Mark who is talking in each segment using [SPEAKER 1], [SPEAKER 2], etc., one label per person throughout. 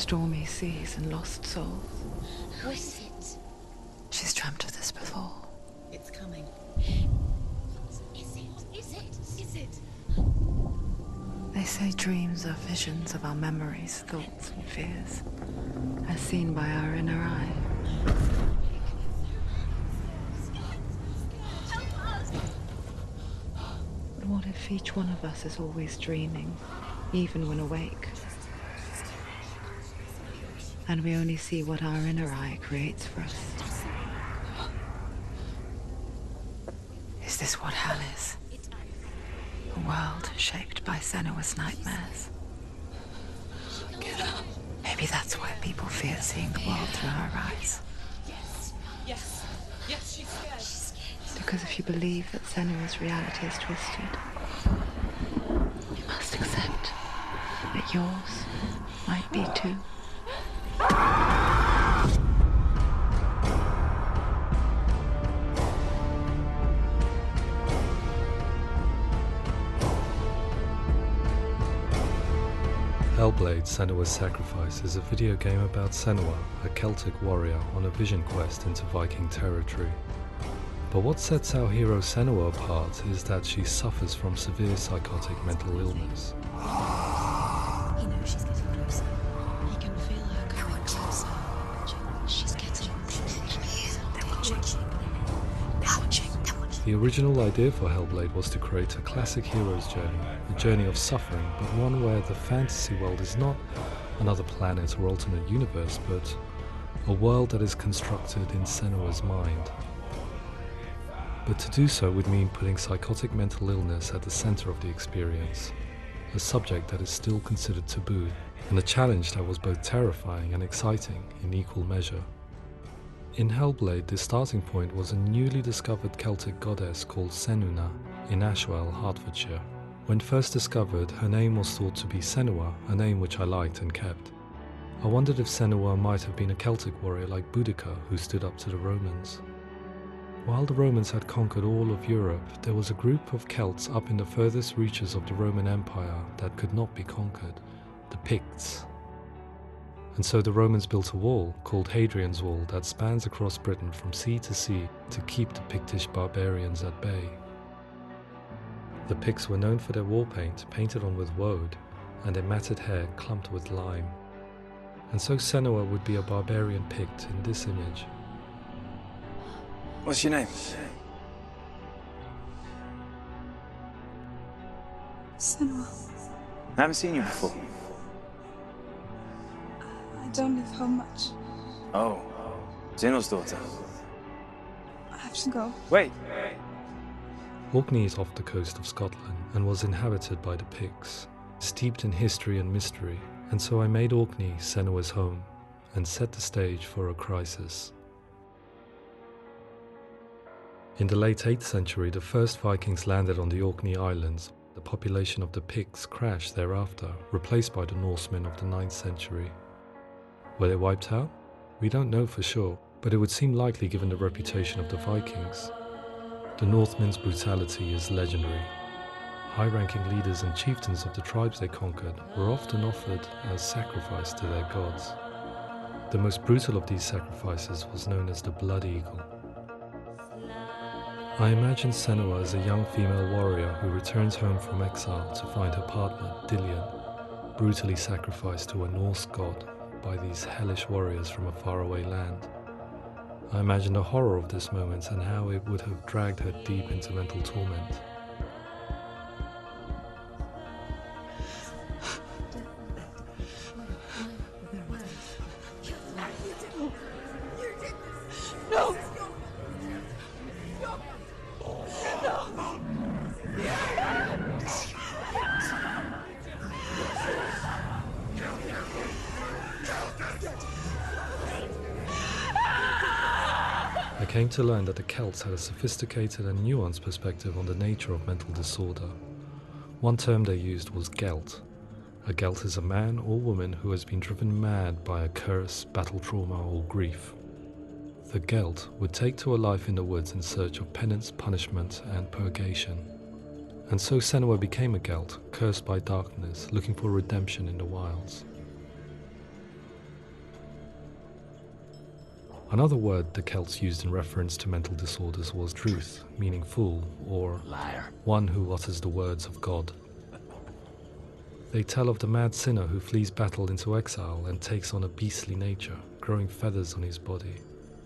[SPEAKER 1] stormy seas and lost souls.
[SPEAKER 2] Who is it?
[SPEAKER 1] She's dreamt of this before.
[SPEAKER 2] It's coming. Is it?
[SPEAKER 1] They say dreams are visions of our memories, thoughts and fears, as seen by our inner eye. But what if each one of us is always dreaming, even when awake? And we only see what our inner eye creates for us. Is this what hell is? A world shaped by Senua's nightmares.
[SPEAKER 2] Get up.
[SPEAKER 1] Maybe that's why people fear seeing the world through her eyes.
[SPEAKER 2] Yes, she's scared.
[SPEAKER 1] Because if you believe that Senua's reality is twisted, you must accept that yours might be too.
[SPEAKER 3] Hellblade: Senua's Sacrifice is a video game about Senua, a Celtic warrior on a vision quest into Viking territory. But what sets our hero Senua apart is that she suffers from severe psychotic mental illness.
[SPEAKER 2] He knows she's getting closer. He can feel her coming closer. She's getting closer. They're watching.
[SPEAKER 3] The original idea for Hellblade was to create a classic hero's journey, a journey of suffering, but one where the fantasy world is not another planet or alternate universe, but a world that is constructed in Senua's mind. But to do so would mean putting psychotic mental illness at the center of the experience, a subject that is still considered taboo, and a challenge that was both terrifying and exciting in equal measure. In Hellblade, the starting point was a newly discovered Celtic goddess called Senua in Ashwell, Hertfordshire. When first discovered, her name was thought to be Senua, a name which I liked and kept. I wondered if Senua might have been a Celtic warrior like Boudica who stood up to the Romans. While the Romans had conquered all of Europe, there was a group of Celts up in the furthest reaches of the Roman Empire that could not be conquered, the Picts. And so the Romans built a wall, called Hadrian's Wall, that spans across Britain from sea to sea to keep the Pictish barbarians at bay. The Picts were known for their war paint, painted on with woad, and their matted hair clumped with lime. And so Senua would be a barbarian Pict in this image.
[SPEAKER 4] What's your name?
[SPEAKER 5] Senua.
[SPEAKER 4] I haven't seen you before.
[SPEAKER 5] I don't live home much.
[SPEAKER 4] Oh, Zeno's daughter.
[SPEAKER 5] I have to go.
[SPEAKER 4] Wait.
[SPEAKER 3] Orkney is off the coast of Scotland and was inhabited by the Picts, steeped in history and mystery, and so I made Orkney Senua's home and set the stage for a crisis. In the late 8th century, the first Vikings landed on the Orkney Islands. The population of the Picts crashed thereafter, replaced by the Norsemen of the 9th century. Were they wiped out? We don't know for sure, but it would seem likely given the reputation of the Vikings. The Northmen's brutality is legendary. High-ranking leaders and chieftains of the tribes they conquered were often offered as sacrifice to their gods. The most brutal of these sacrifices was known as the Blood Eagle. I imagine Senua as a young female warrior who returns home from exile to find her partner, Dillion, brutally sacrificed to a Norse god by these hellish warriors from a faraway land. I imagine the horror of this moment and how it would have dragged her deep into mental torment.
[SPEAKER 5] No!
[SPEAKER 3] I came to learn that the Celts had a sophisticated and nuanced perspective on the nature of mental disorder. One term they used was Gelt. A Gelt is a man or woman who has been driven mad by a curse, battle trauma, or grief. The Gelt would take to a life in the woods in search of penance, punishment, and purgation. And so Senua became a Gelt, cursed by darkness, looking for redemption in the wilds. Another word the Celts used in reference to mental disorders was druth, meaning fool, or
[SPEAKER 6] Liar.
[SPEAKER 3] one who utters the words of God. They tell of the mad sinner who flees battle into exile and takes on a beastly nature, growing feathers on his body.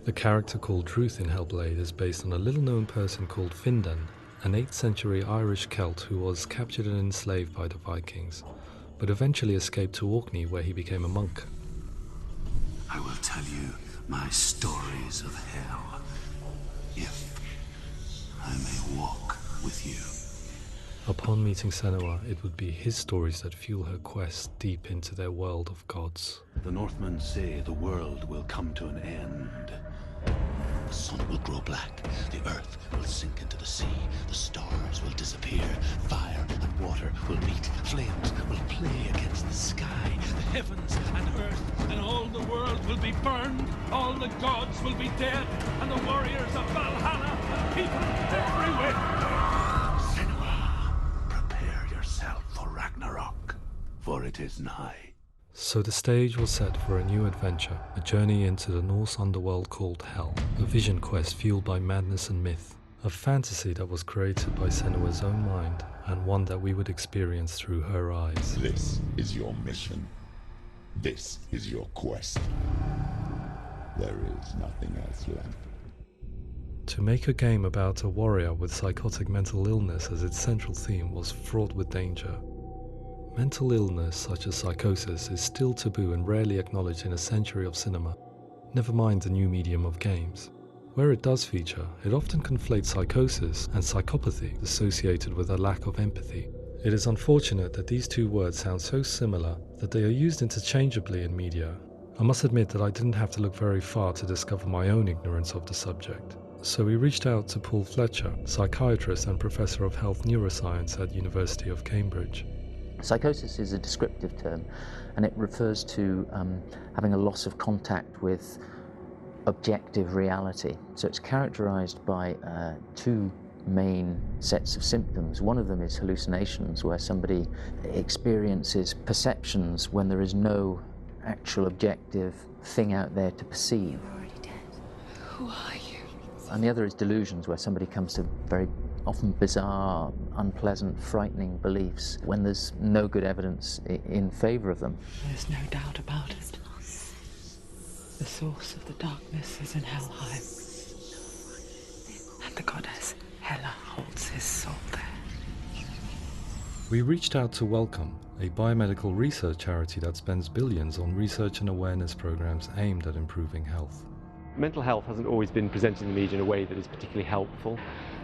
[SPEAKER 3] The character called Druth in Hellblade is based on a little-known person called Findan, an 8th century Irish Celt who was captured and enslaved by the Vikings, but eventually escaped to Orkney where he became a monk.
[SPEAKER 6] I will tell you my stories of hell, if I may walk with you.
[SPEAKER 3] Upon meeting Senua, it would be his stories that fuel her quest deep into their world of gods.
[SPEAKER 6] The Northmen say the world will come to an end. The sun will grow black, the earth will sink into the sea, the stars will disappear, fire and water will meet, flames will play against the sky, the heavens and earth and all the world will be burned, all the gods will be dead, and the warriors of Valhalla and people everywhere. Senua, prepare yourself for Ragnarok, for it is nigh.
[SPEAKER 3] So the stage was set for a new adventure, a journey into the Norse underworld called Hell, a vision quest fueled by madness and myth, a fantasy that was created by Senua's own mind, and one that we would experience through her eyes.
[SPEAKER 7] This is your mission. This is your quest. There is nothing else left.
[SPEAKER 3] To make a game about a warrior with psychotic mental illness as its central theme was fraught with danger. Mental illness such as psychosis is still taboo and rarely acknowledged in a century of cinema, never mind the new medium of games. Where it does feature, it often conflates psychosis and psychopathy associated with a lack of empathy. It is unfortunate that these two words sound so similar that they are used interchangeably in media. I must admit that I didn't have to look very far to discover my own ignorance of the subject. So we reached out to Paul Fletcher, psychiatrist and professor of health neuroscience at University of Cambridge.
[SPEAKER 8] Psychosis is a descriptive term, and it refers to having a loss of contact with objective reality. So it's characterized by two main sets of symptoms. One of them is hallucinations, where somebody experiences perceptions when there is no actual objective thing out there to perceive.
[SPEAKER 2] You're already dead. Who are you?
[SPEAKER 8] And the other is delusions, where somebody comes to very often bizarre, unpleasant, frightening beliefs when there's no good evidence in favor of them.
[SPEAKER 1] There's no doubt about it. The source of the darkness is in Helheim, and the goddess Hela holds his soul there.
[SPEAKER 3] We reached out to Welcome, a biomedical research charity that spends billions on research and awareness programs aimed at improving health.
[SPEAKER 9] Mental health hasn't always been presented in the media in a way that is particularly helpful.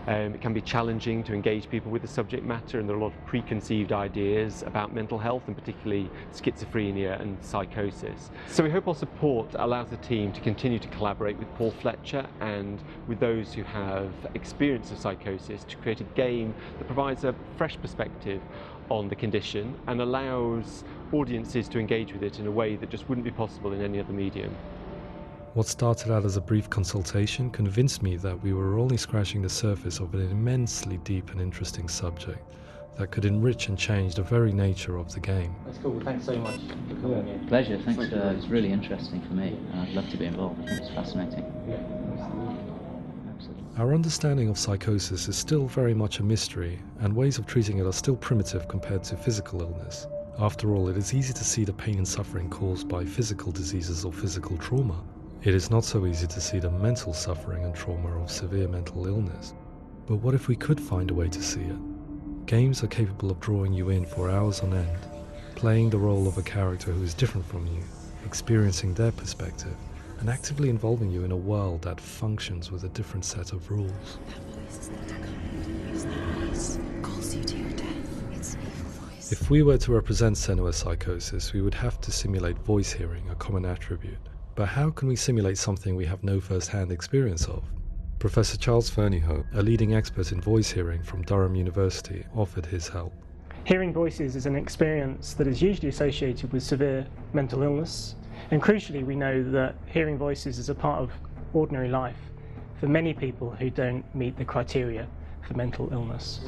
[SPEAKER 9] It can be challenging to engage people with the subject matter, and there are a lot of preconceived ideas about mental health, and particularly schizophrenia and psychosis. So we hope our support allows the team to continue to collaborate with Paul Fletcher and with those who have experience of psychosis to create a game that provides a fresh perspective on the condition and allows audiences to engage with it in a way that just wouldn't be possible in any other medium.
[SPEAKER 3] What started out as a brief consultation convinced me that we were only scratching the surface of an immensely deep and interesting subject that could enrich and change the very nature of the game.
[SPEAKER 8] That's cool. Thanks so much for coming here. Pleasure. Thanks. It's really interesting for me. I'd love to be involved. I think it's fascinating. Absolutely.
[SPEAKER 3] Our understanding of psychosis is still very much a mystery, and ways of treating it are still primitive compared to physical illness. After all, it is easy to see the pain and suffering caused by physical diseases or physical trauma. It is not so easy to see the mental suffering and trauma of severe mental illness. But what if we could find a way to see it? Games are capable of drawing you in for hours on end, playing the role of a character who is different from you, experiencing their perspective, and actively involving you in a world that functions with a different set of rules.
[SPEAKER 2] That voice is not a kind. Use that voice. Calls you to your death. It's an evil voice.
[SPEAKER 3] If we were to represent Senua's psychosis, we would have to simulate voice hearing, a common attribute. But how can we simulate something we have no first-hand experience of? Professor Charles Fernyhough, a leading expert in voice hearing from Durham University, offered his help.
[SPEAKER 10] Hearing voices is an experience that is usually associated with severe mental illness, and crucially we know that hearing voices is a part of ordinary life for many people who don't meet the criteria for mental illness.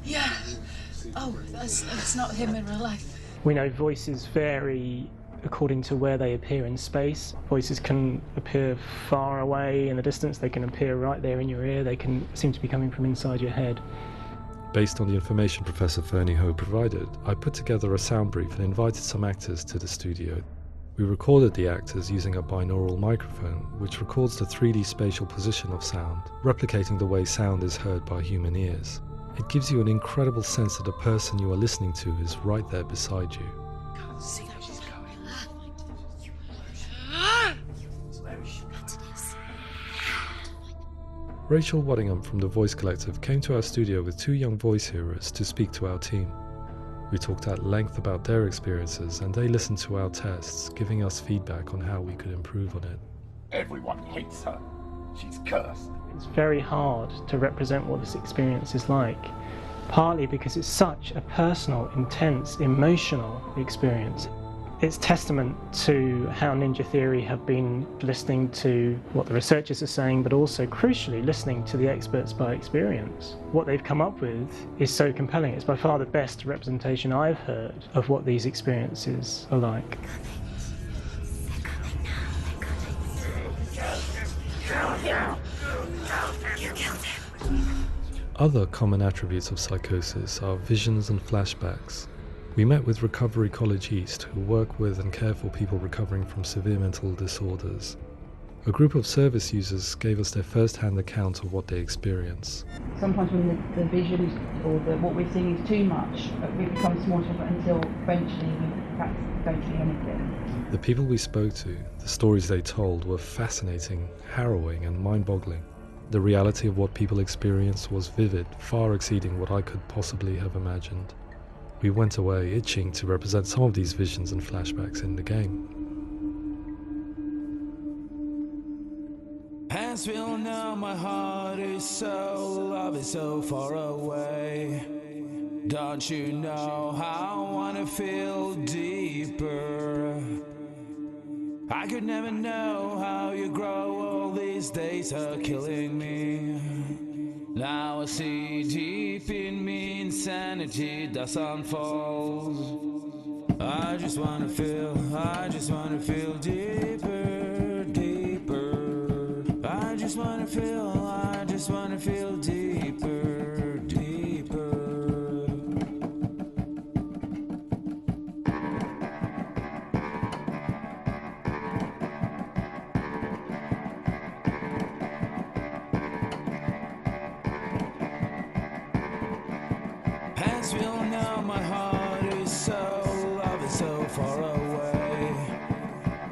[SPEAKER 5] Yeah. Oh, that's not him in real life.
[SPEAKER 10] We know voices vary according to where they appear in space. Voices can appear far away in the distance, they can appear right there in your ear, they can seem to be coming from inside your head.
[SPEAKER 3] Based on the information Professor Fernie Ho provided, I put together a sound brief and invited some actors to the studio. We recorded the actors using a binaural microphone, which records the 3D spatial position of sound, replicating the way sound is heard by human ears. It gives you an incredible sense that the person you are listening to is right there beside you.
[SPEAKER 2] Can't see how she's going.
[SPEAKER 3] Rachel Waddingham from the Voice Collective came to our studio with 2 young voice hearers to speak to our team. We talked at length about their experiences and they listened to our tests, giving us feedback on how we could improve on it.
[SPEAKER 7] Everyone hates her. She's cursed.
[SPEAKER 10] It's very hard to represent what this experience is like, partly because it's such a personal, intense, emotional experience. It's testament to how Ninja Theory have been listening to what the researchers are saying, but also crucially listening to the experts by experience. What they've come up with is so compelling. It's by far the best representation I've heard of what these experiences are like.
[SPEAKER 3] Other common attributes of psychosis are visions and flashbacks. We met with Recovery College East, who work with and care for people recovering from severe mental disorders. A group of service users gave us their first-hand account of what they experience.
[SPEAKER 11] Sometimes when the visions or what we're seeing is too much, it becomes more difficult until eventually we perhaps don't see anything.
[SPEAKER 3] The people we spoke to, the stories they told, were fascinating, harrowing and mind-boggling. The reality of what people experienced was vivid, far exceeding what I could possibly have imagined. We went away itching to represent some of these visions and flashbacks in the game.
[SPEAKER 12] As we all know, my heart is so, love is so far away. Don't you know how I wanna feel deeper? I could never know how you grow, all these days are killing me. Now I see deep in me insanity does unfold. I just wanna feel deeper, deeper. I just wanna feel deeper, deeper. As we all know, my heart is so, love is so far away.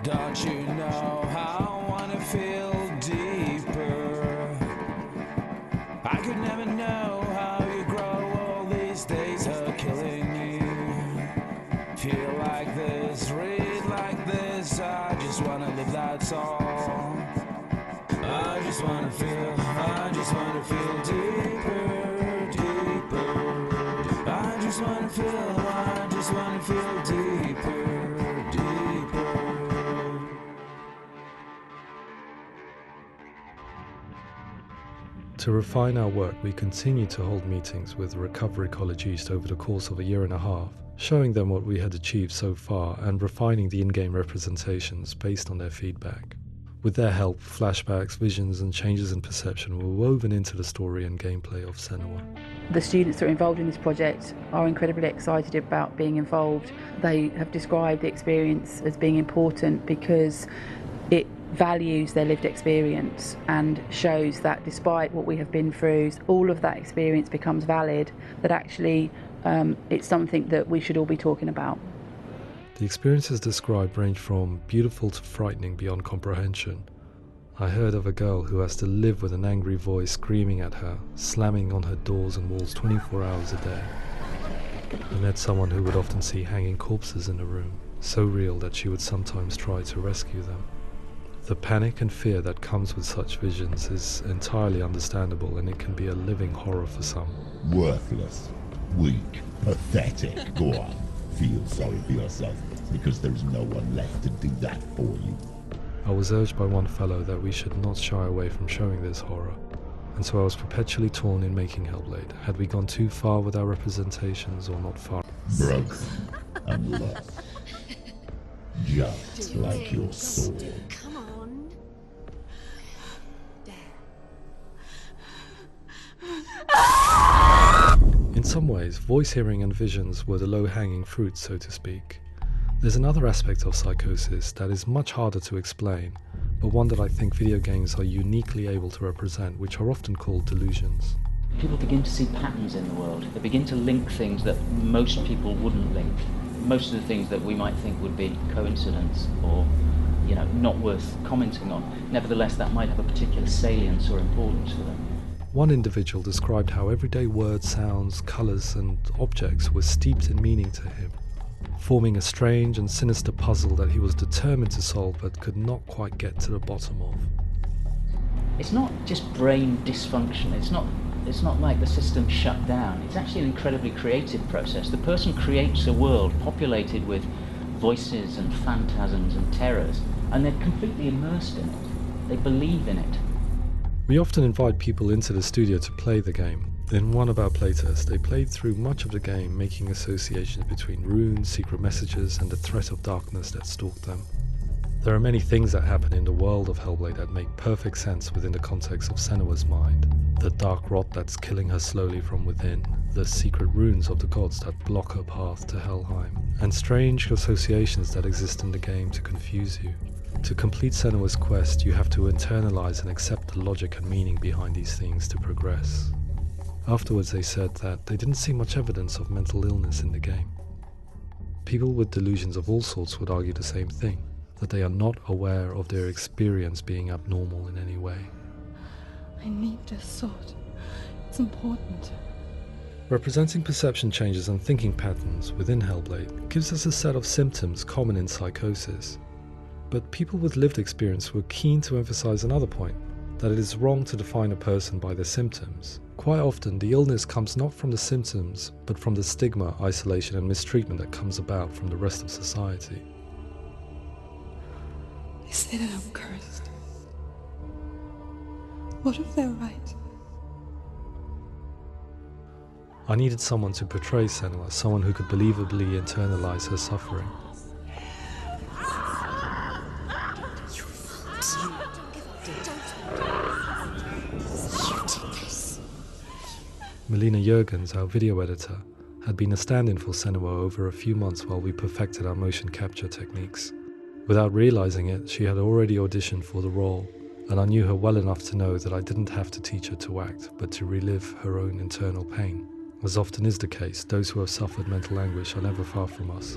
[SPEAKER 12] Don't you know how I wanna feel deeper? I could never know how you grow, all these days are killing me. Feel like this, read like this, I just wanna live that song. I just wanna feel deeper, deeper. I just wanna feel deeper, deeper.
[SPEAKER 3] To refine our work, we continue to hold meetings with Recovery College East over the course of a year and a half, showing them what we had achieved so far and refining the in-game representations based on their feedback. With their help, flashbacks, visions and changes in perception were woven into the story and gameplay of Senua.
[SPEAKER 11] The students that are involved in this project are incredibly excited about being involved. They have described the experience as being important because it values their lived experience and shows that despite what we have been through, all of that experience becomes valid, that actually it's something that we should all be talking about.
[SPEAKER 3] The experiences described range from beautiful to frightening beyond comprehension. I heard of a girl who has to live with an angry voice screaming at her, slamming on her doors and walls 24 hours a day. I met someone who would often see hanging corpses in a room, so real that she would sometimes try to rescue them. The panic and fear that comes with such visions is entirely understandable, and it can be a living horror for some.
[SPEAKER 7] Worthless, weak, pathetic. Go on, feel sorry for yourself, because there is no one left to do that for you.
[SPEAKER 3] I was urged by one fellow that we should not shy away from showing this horror, and so I was perpetually torn in making Hellblade. Had we gone too far with our representations or not far?
[SPEAKER 7] Broken and lost. Just like your sword.
[SPEAKER 2] Come on.
[SPEAKER 3] In some ways, voice hearing and visions were the low-hanging fruit, so to speak. There's another aspect of psychosis that is much harder to explain, but one that I think video games are uniquely able to represent, which are often called delusions.
[SPEAKER 8] People begin to see patterns in the world. They begin to link things that most people wouldn't link. Most of the things that we might think would be coincidence or, not worth commenting on. Nevertheless, that might have a particular salience or importance for them.
[SPEAKER 3] One individual described how everyday words, sounds, colours and objects were steeped in meaning to him, forming a strange and sinister puzzle that he was determined to solve but could not quite get to the bottom of.
[SPEAKER 8] It's not just brain dysfunction. It's not like the system shut down. It's actually an incredibly creative process. The person creates a world populated with voices and phantasms and terrors, and they're completely immersed in it. They believe in it.
[SPEAKER 3] We often invite people into the studio to play the game. In one of our playtests, they played through much of the game, making associations between runes, secret messages, and the threat of darkness that stalked them. There are many things that happen in the world of Hellblade that make perfect sense within the context of Senua's mind. The dark rot that's killing her slowly from within, the secret runes of the gods that block her path to Helheim, and strange associations that exist in the game to confuse you. To complete Senua's quest, you have to internalize and accept the logic and meaning behind these things to progress. Afterwards they said that they didn't see much evidence of mental illness in the game. People with delusions of all sorts would argue the same thing, that they are not aware of their experience being abnormal in any way.
[SPEAKER 5] I need this sword. It's important.
[SPEAKER 3] Representing perception changes and thinking patterns within Hellblade gives us a set of symptoms common in psychosis. But people with lived experience were keen to emphasize another point, that it is wrong to define a person by their symptoms. Quite often, the illness comes not from the symptoms, but from the stigma, isolation and mistreatment that comes about from the rest of society.
[SPEAKER 5] They say that I'm cursed. What if they're right?
[SPEAKER 3] I needed someone to portray Senua, someone who could believably internalize her suffering. Melina Jurgens, our video editor, had been a stand-in for Senua over a few months while we perfected our motion capture techniques. Without realizing it, she had already auditioned for the role, and I knew her well enough to know that I didn't have to teach her to act, but to relive her own internal pain. As often is the case, those who have suffered mental anguish are never far from us.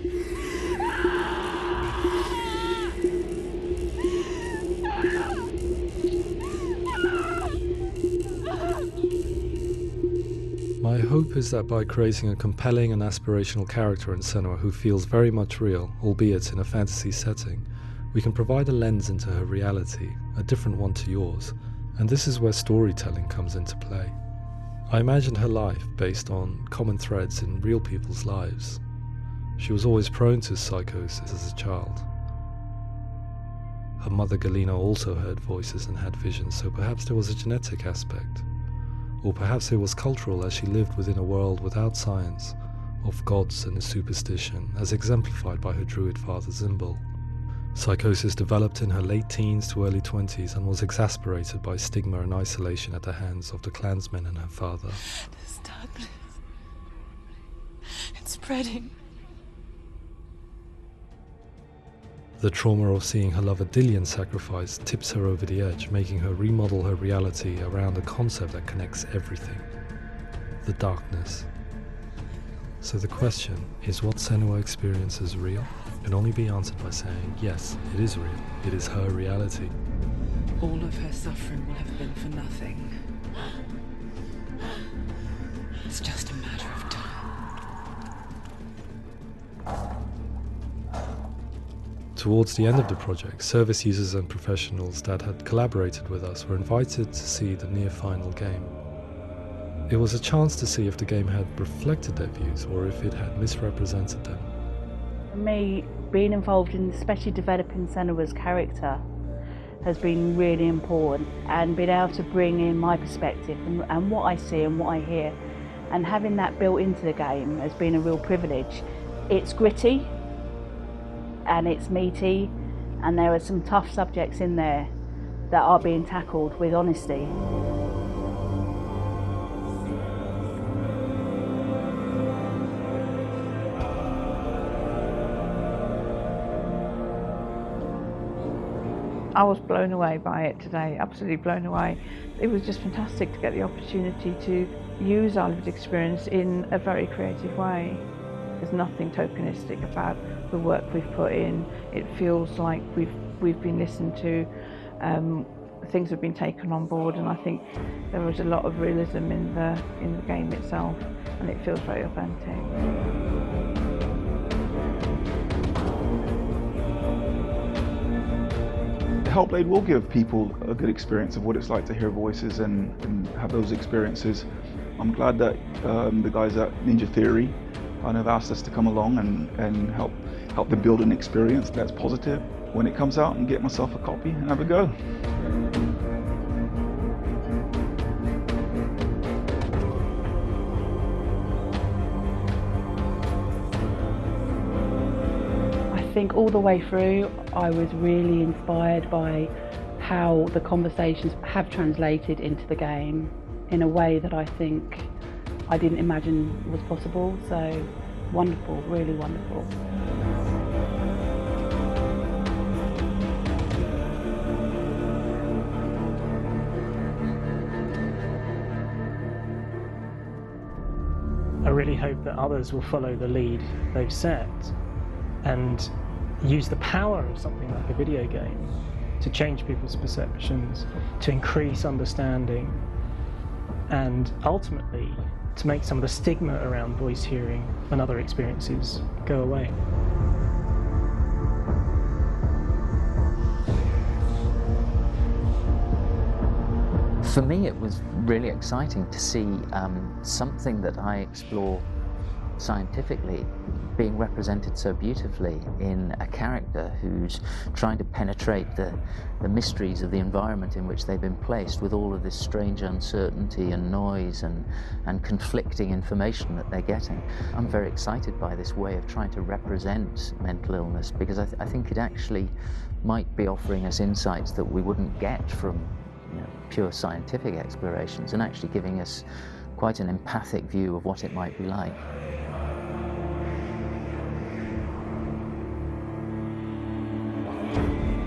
[SPEAKER 3] My hope is that by creating a compelling and aspirational character in Senua who feels very much real, albeit in a fantasy setting, we can provide a lens into her reality, a different one to yours, and this is where storytelling comes into play. I imagined her life based on common threads in real people's lives. She was always prone to psychosis as a child. Her mother Galina also heard voices and had visions, so perhaps there was a genetic aspect. Or perhaps it was cultural, as she lived within a world without science, of gods and superstition, as exemplified by her druid father Zimbal. Psychosis developed in her late teens to early 20s and was exacerbated by stigma and isolation at the hands of the clansmen and her father.
[SPEAKER 5] This darkness. It's spreading.
[SPEAKER 3] The trauma of seeing her lover Dillian sacrificed tips her over the edge, making her remodel her reality around a concept that connects everything: the darkness. So the question, is what Senua experiences real? Can only be answered by saying, yes, it is real. It is her reality.
[SPEAKER 1] All of her suffering will have been for nothing. It's just a matter of time.
[SPEAKER 3] Towards the end of the project, service users and professionals that had collaborated with us were invited to see the near-final game. It was a chance to see if the game had reflected their views or if it had misrepresented them.
[SPEAKER 11] For me, being involved in especially developing Senua's character has been really important, and being able to bring in my perspective and what I see and what I hear, and having that built into the game has been a real privilege. It's gritty, and it's meaty, and there are some tough subjects in there that are being tackled with honesty.
[SPEAKER 13] I was blown away by it today, absolutely blown away. It was just fantastic to get the opportunity to use our lived experience in a very creative way. There's nothing tokenistic about the work we've put in. It feels like we've been listened to, things have been taken on board, and I think there was a lot of realism in the game itself, and it feels very authentic.
[SPEAKER 14] Hellblade will give people a good experience of what it's like to hear voices and have those experiences. I'm glad that the guys at Ninja Theory kind of asked us to come along and help them build an experience that's positive when it comes out, and get myself a copy and have a go.
[SPEAKER 11] I think all the way through I was really inspired by how the conversations have translated into the game in a way that I think I didn't imagine was possible. So wonderful, really wonderful.
[SPEAKER 10] I really hope that others will follow the lead they've set and use the power of something like a video game to change people's perceptions, to increase understanding, and ultimately to make some of the stigma around voice hearing and other experiences go away.
[SPEAKER 8] For me, it was really exciting to see something that I explore scientifically being represented so beautifully in a character who's trying to penetrate the mysteries of the environment in which they've been placed, with all of this strange uncertainty and noise and conflicting information that they're getting. I'm very excited by this way of trying to represent mental illness, because I think it actually might be offering us insights that we wouldn't get from pure scientific explorations, and actually giving us quite an empathic view of what it might be like.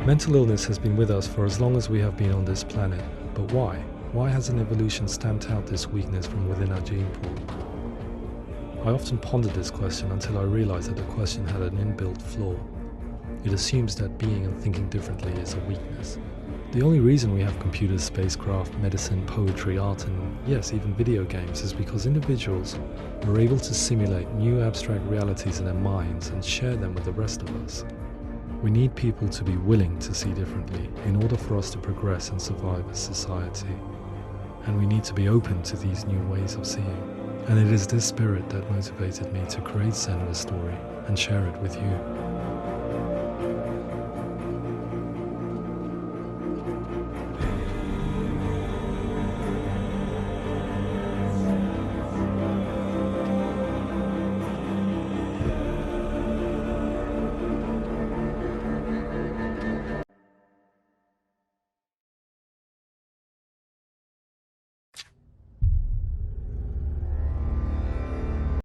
[SPEAKER 3] Mental illness has been with us for as long as we have been on this planet, but why? Why hasn't evolution stamped out this weakness from within our gene pool? I often pondered this question until I realized that the question had an inbuilt flaw. It assumes that being and thinking differently is a weakness. The only reason we have computers, spacecraft, medicine, poetry, art, and yes, even video games is because individuals are able to simulate new abstract realities in their minds and share them with the rest of us. We need people to be willing to see differently in order for us to progress and survive as society. And we need to be open to these new ways of seeing. And it is this spirit that motivated me to create Senua's story and share it with you.